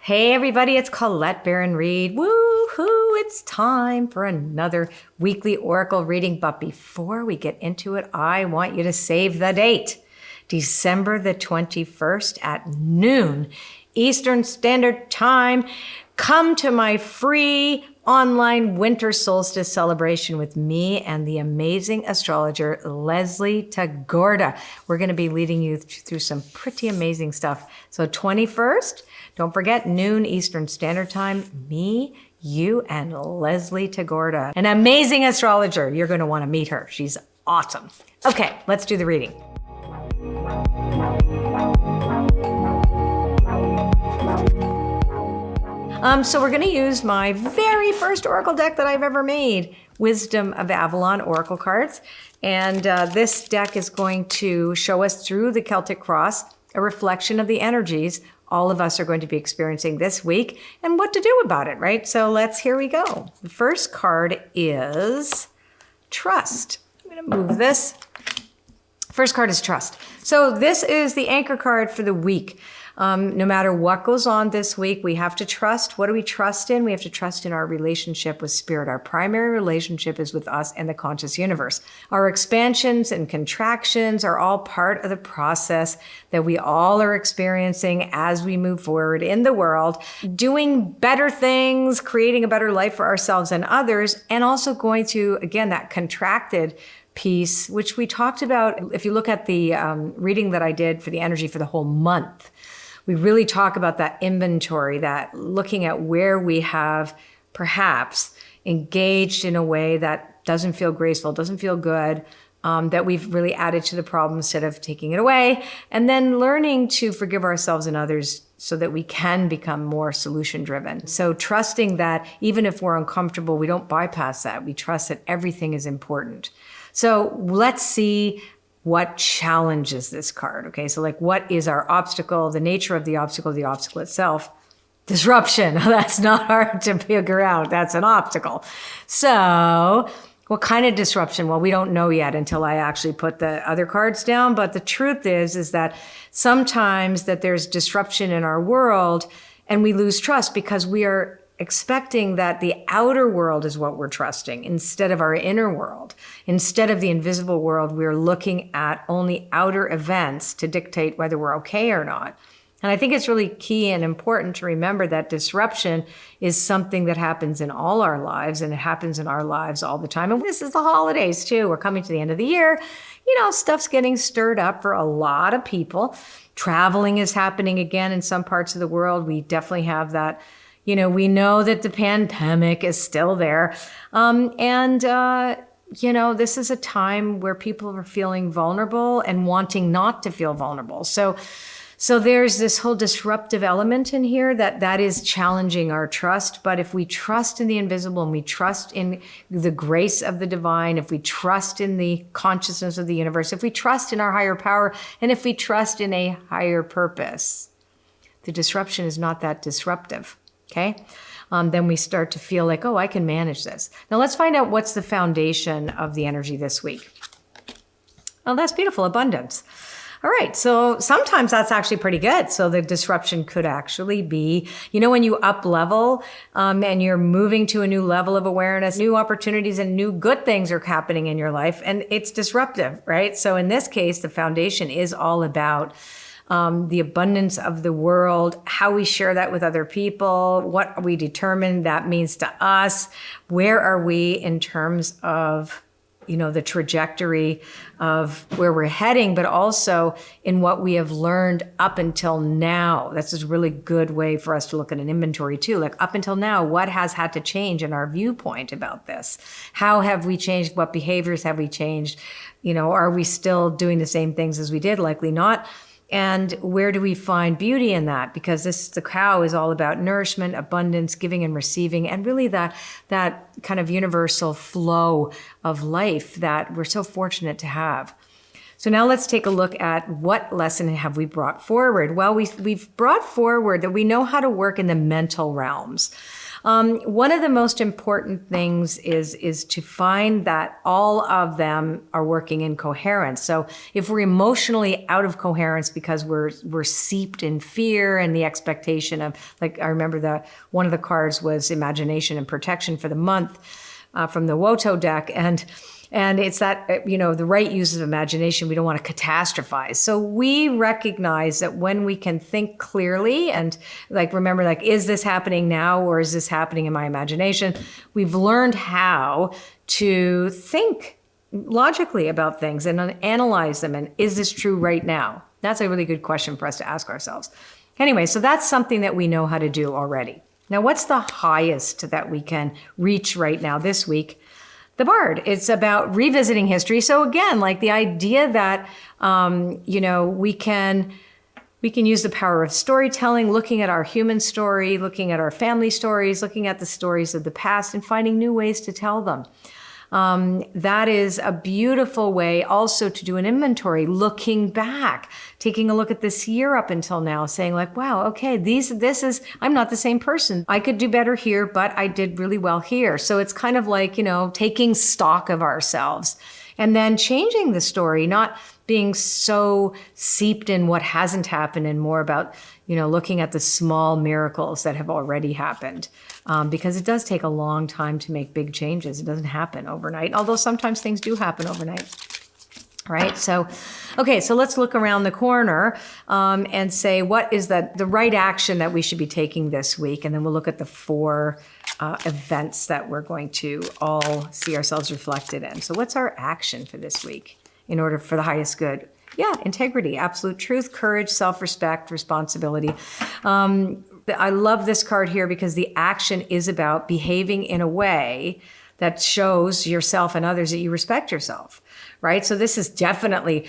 Hey everybody, it's Colette Baron-Reid. Woo-hoo, it's time for another weekly Oracle reading. But before we get into it, I want you to save the date. December the 21st at noon Eastern Standard Time. Come to my free online winter solstice celebration with me and the amazing astrologer Leslie Tagorda. We're going to be leading you through some pretty amazing stuff. So 21st, don't forget, noon Eastern Standard Time, me, you, and Leslie Tagorda, an amazing astrologer. You're going to want to meet her. She's awesome. Okay, let's do the reading. So we're going to use my very first Oracle deck that I've ever made, Wisdom of Avalon Oracle cards. And this deck is going to show us through the Celtic Cross a reflection of the energies all of us are going to be experiencing this week and what to do about it, right? So here we go. The first card is Trust. I'm going to move this. First card is Trust. So this is the anchor card for the week. No matter what goes on this week, we have to trust. What do we trust in? We have to trust in our relationship with Spirit. Our primary relationship is with us and the conscious universe. Our expansions and contractions are all part of the process that we all are experiencing as we move forward in the world, doing better things, creating a better life for ourselves and others, and also going through, again, that contracted piece, which we talked about. If you look at the reading that I did for the energy for the whole month, we really talk about that inventory, that looking at where we have perhaps engaged in a way that doesn't feel graceful, doesn't feel good, that we've really added to the problem instead of taking it away, and then learning to forgive ourselves and others so that we can become more solution-driven. So trusting that even if we're uncomfortable, we don't bypass that. We trust that everything is important. So let's see what challenges this card, okay? So what is our obstacle, the nature of the obstacle itself? Disruption. That's not hard to figure out. That's an obstacle. So what kind of disruption? Well, we don't know yet until I actually put the other cards down. But the truth is that sometimes that there's disruption in our world and we lose trust because we are expecting that the outer world is what we're trusting instead of our inner world. Instead of the invisible world, we're looking at only outer events to dictate whether we're okay or not. And I think it's really key and important to remember that disruption is something that happens in all our lives, and it happens in our lives all the time. And this is the holidays too. We're coming to the end of the year. Stuff's getting stirred up for a lot of people. Traveling is happening again in some parts of the world. We definitely have that. We know that the pandemic is still there. This is a time where people are feeling vulnerable and wanting not to feel vulnerable. So there's this whole disruptive element in here that is challenging our trust. But if we trust in the invisible and we trust in the grace of the divine, if we trust in the consciousness of the universe, if we trust in our higher power, and if we trust in a higher purpose, the disruption is not that disruptive. Okay, then we start to feel like, oh, I can manage this. Now let's find out what's the foundation of the energy this week. Oh, that's beautiful, abundance. All right, so sometimes that's actually pretty good. So the disruption could actually be, when you up level and you're moving to a new level of awareness, new opportunities and new good things are happening in your life, and it's disruptive, right? So in this case, the foundation is all about the abundance of the world, how we share that with other people, what we determine that means to us, where are we in terms of, the trajectory of where we're heading, but also in what we have learned up until now. That's a really good way for us to look at an inventory too. Up until now, what has had to change in our viewpoint about this? How have we changed? What behaviors have we changed? Are we still doing the same things as we did? Likely not. And where do we find beauty in that? Because the cow is all about nourishment, abundance, giving and receiving, and really that kind of universal flow of life that we're so fortunate to have. So now let's take a look at what lesson have we brought forward. Well, we've brought forward that we know how to work in the mental realms. One of the most important things is to find that all of them are working in coherence. So if we're emotionally out of coherence because we're seeped in fear and the expectation of, like, I remember one of the cards was imagination and protection for the month from the Woto deck, and it's that, the right use of imagination. We don't want to catastrophize. So we recognize that when we can think clearly and remember, is this happening now or is this happening in my imagination? We've learned how to think logically about things and analyze them. And is this true right now? That's a really good question for us to ask ourselves. Anyway, so that's something that we know how to do already. Now, what's the highest that we can reach right now this week? The Bard. It's about revisiting history. So again, the idea that, we can use the power of storytelling, looking at our human story, looking at our family stories, looking at the stories of the past and finding new ways to tell them. That is a beautiful way also to do an inventory, looking back, taking a look at this year up until now, saying wow, okay, I'm not the same person. I could do better here, but I did really well here. So it's kind of taking stock of ourselves and then changing the story, not being so seeped in what hasn't happened and more about, looking at the small miracles that have already happened. Because it does take a long time to make big changes. It doesn't happen overnight, although sometimes things do happen overnight, right? So, okay, so let's look around the corner and say, what is the right action that we should be taking this week? And then we'll look at the 4 events that we're going to all see ourselves reflected in. So what's our action for this week in order for the highest good? Yeah, integrity, absolute truth, courage, self-respect, responsibility. I love this card here because the action is about behaving in a way that shows yourself and others that you respect yourself, right? So this is definitely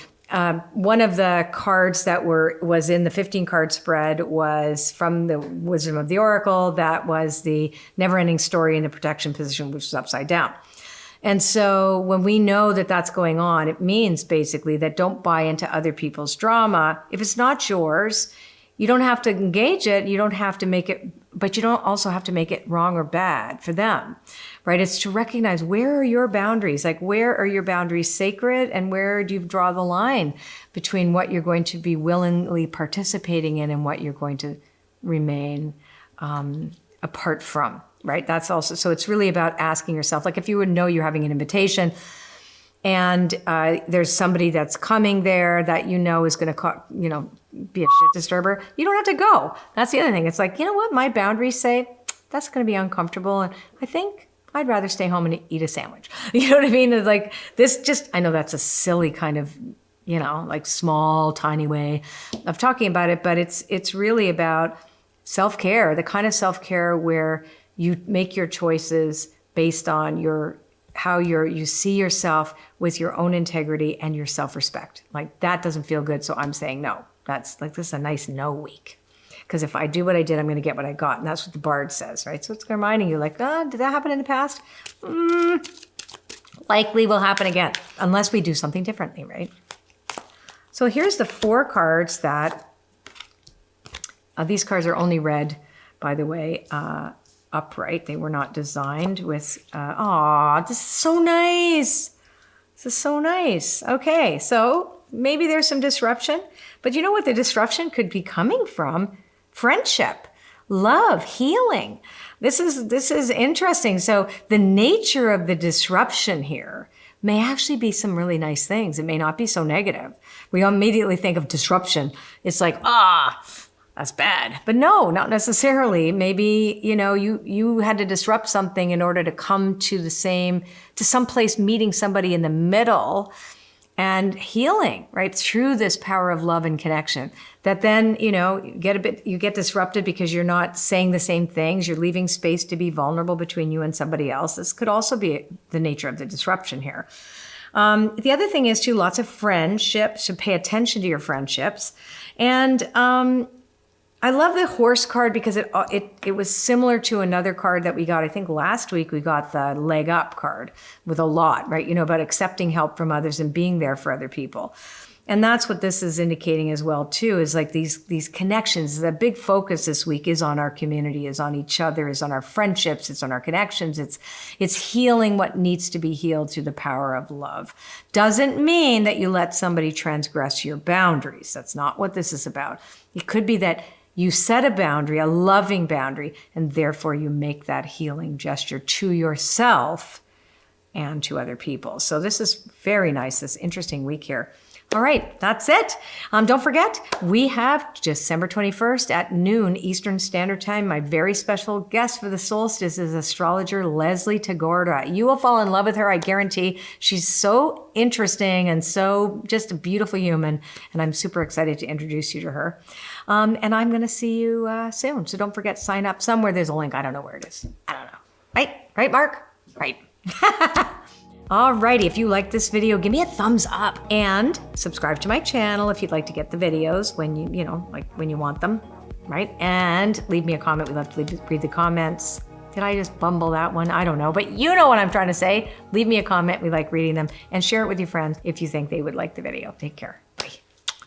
one of the cards that was in the 15-card spread was from the Wisdom of the Oracle. That was the never-ending story in the protection position, which was upside down. And so when we know that that's going on, it means basically that don't buy into other people's drama. If it's not yours, you don't have to engage it. You don't have to make it, but you don't also have to make it wrong or bad for them, right? It's to recognize, where are your boundaries? Where are your boundaries sacred, and where do you draw the line between what you're going to be willingly participating in and what you're going to remain apart from, right? That's also, so it's really about asking yourself, if you would know you're having an invitation and there's somebody that's coming there that is going to, be a shit disturber, you don't have to go. That's the other thing. It's what? My boundaries say that's going to be uncomfortable. And I think I'd rather stay home and eat a sandwich. You know what I mean? It's I know that's a silly kind of, small, tiny way of talking about it, but it's really about self-care, the kind of self-care where you make your choices based on how you see yourself with your own integrity and your self-respect. That doesn't feel good, so I'm saying no. That's this is a nice no week. Because if I do what I did, I'm going to get what I got. And that's what the Bard says, right? So it's reminding you, did that happen in the past? Likely will happen again, unless we do something differently, right? So here's the 4 cards that, these cards are only read, by the way, upright. They were not designed with, this is so nice. This is so nice. Okay, so maybe there's some disruption, but you know what the disruption could be coming from? Friendship, love, healing. This is interesting. So the nature of the disruption here may actually be some really nice things. It may not be so negative. We immediately think of disruption. It's that's bad. But no, not necessarily. Maybe, you had to disrupt something in order to come to some place, meeting somebody in the middle and healing, right? Through this power of love and connection. That then, you get disrupted because you're not saying the same things. You're leaving space to be vulnerable between you and somebody else. This could also be the nature of the disruption here. The other thing is too, lots of friendships, so pay attention to your friendships. And I love the horse card because it was similar to another card that we got. I think last week we got the leg up card with a lot, right? About accepting help from others and being there for other people. And that's what this is indicating as well too, is like these connections. The big focus this week is on our community, is on each other, is on our friendships, it's on our connections. It's healing what needs to be healed through the power of love. Doesn't mean that you let somebody transgress your boundaries. That's not what this is about. It could be that you set a boundary, a loving boundary, and therefore you make that healing gesture to yourself and to other people. So this is very nice, this interesting week here. All right, that's it. Don't forget, we have December 21st at noon Eastern Standard Time. My very special guest for the solstice is astrologer Leslie Tagorda. You will fall in love with her, I guarantee. She's so interesting and so just a beautiful human, and I'm super excited to introduce you to her. And I'm going to see you soon. So don't forget, sign up somewhere. There's a link. I don't know where it is. I don't know. Right, Mark? Right. Alrighty, if you like this video, give me a thumbs up and subscribe to my channel if you'd like to get the videos when when you want them, right? And leave me a comment. We love to read the comments. Did I just bumble that one? I don't know, but you know what I'm trying to say. Leave me a comment. We like reading them, and share it with your friends if you think they would like the video. Take care.